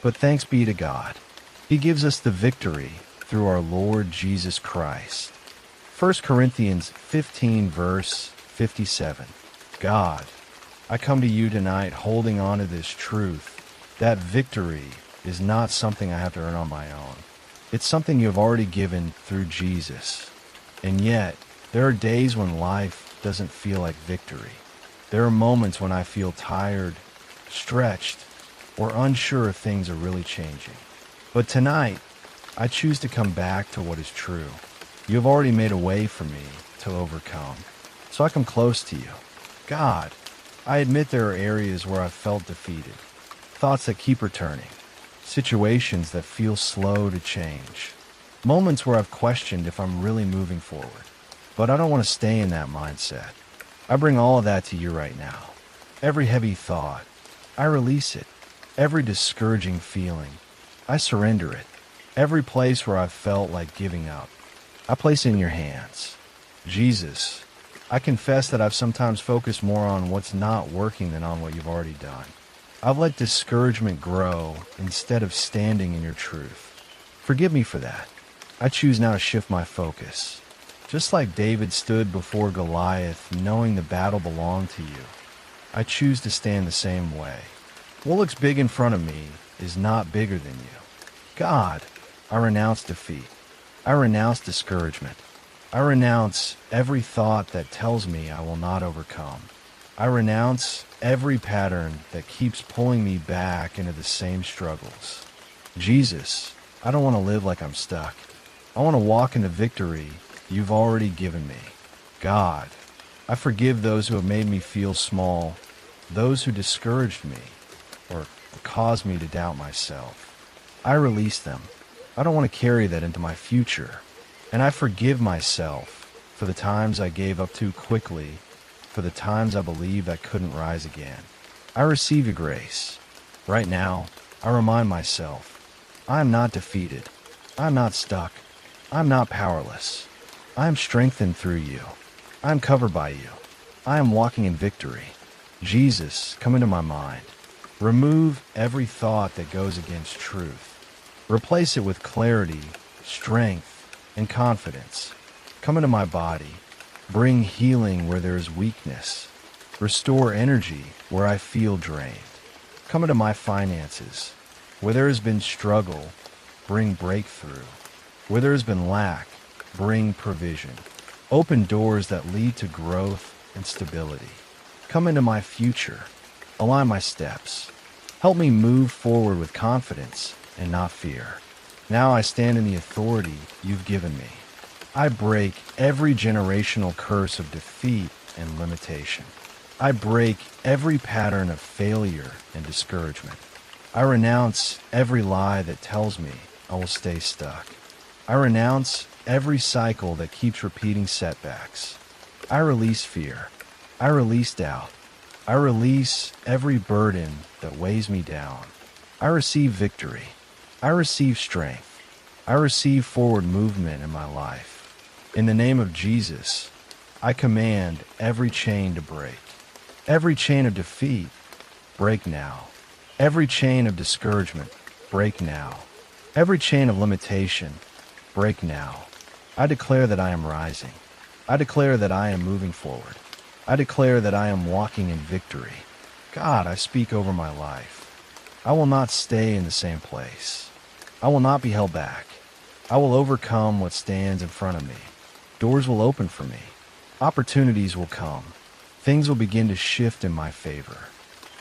But thanks be to God. He gives us the victory through our Lord Jesus Christ. 1 Corinthians 15 verse 57. God, I come to you tonight holding on to this truth, that victory is not something I have to earn on my own. It's something you have already given through Jesus. And yet, there are days when life doesn't feel like victory. There are moments when I feel tired, stretched, or unsure if things are really changing. But tonight, I choose to come back to what is true. You have already made a way for me to overcome. So I come close to you. God, I admit there are areas where I've felt defeated, thoughts that keep returning, situations that feel slow to change, moments where I've questioned if I'm really moving forward. But I don't want to stay in that mindset. I bring all of that to you right now. Every heavy thought, I release it. Every discouraging feeling, I surrender it. Every place where I've felt like giving up, I place it in your hands. Jesus, I confess that I've sometimes focused more on what's not working than on what you've already done. I've let discouragement grow instead of standing in your truth. Forgive me for that. I choose now to shift my focus. Just like David stood before Goliath, knowing the battle belonged to you, I choose to stand the same way. What looks big in front of me is not bigger than you. God, I renounce defeat. I renounce discouragement. I renounce every thought that tells me I will not overcome. I renounce every pattern that keeps pulling me back into the same struggles. Jesus, I don't want to live like I'm stuck. I want to walk in the victory you've already given me. God, I forgive those who have made me feel small, those who discouraged me, or caused me to doubt myself. I release them. I don't want to carry that into my future. And I forgive myself for the times I gave up too quickly, for the times I believed I couldn't rise again. I receive your grace. Right now, I remind myself, I am not defeated. I am not stuck. I am not powerless. I am strengthened through you. I am covered by you. I am walking in victory. Jesus, come into my mind. Remove every thought that goes against truth. Replace it with clarity, strength, and confidence. Come into my body. Bring healing where there is weakness. Restore energy where I feel drained. Come into my finances. Where there has been struggle, bring breakthrough. Where there has been lack, bring provision. Open doors that lead to growth and stability. Come into my future. Align my steps. Help me move forward with confidence and not fear. Now I stand in the authority you've given me. I break every generational curse of defeat and limitation. I break every pattern of failure and discouragement. I renounce every lie that tells me I will stay stuck. I renounce every cycle that keeps repeating setbacks. I release fear. I release doubt. I release every burden that weighs me down. I receive victory. I receive strength. I receive forward movement in my life. In the name of Jesus, I command every chain to break. Every chain of defeat, break now. Every chain of discouragement, break now. Every chain of limitation, break now. I declare that I am rising. I declare that I am moving forward. I declare that I am walking in victory. God, I speak over my life. I will not stay in the same place. I will not be held back. I will overcome what stands in front of me. Doors will open for me. Opportunities will come. Things will begin to shift in my favor.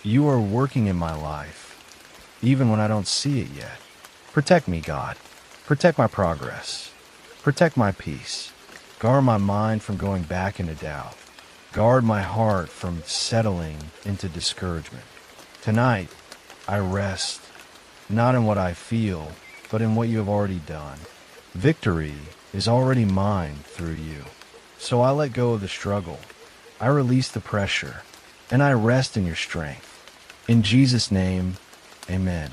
You are working in my life, even when I don't see it yet. Protect me, God. Protect my progress. Protect my peace. Guard my mind from going back into doubt. Guard my heart from settling into discouragement. Tonight, I rest, not in what I feel, but in what you have already done. Victory is already mine through you. So I let go of the struggle. I release the pressure, and I rest in your strength. In Jesus' name, amen.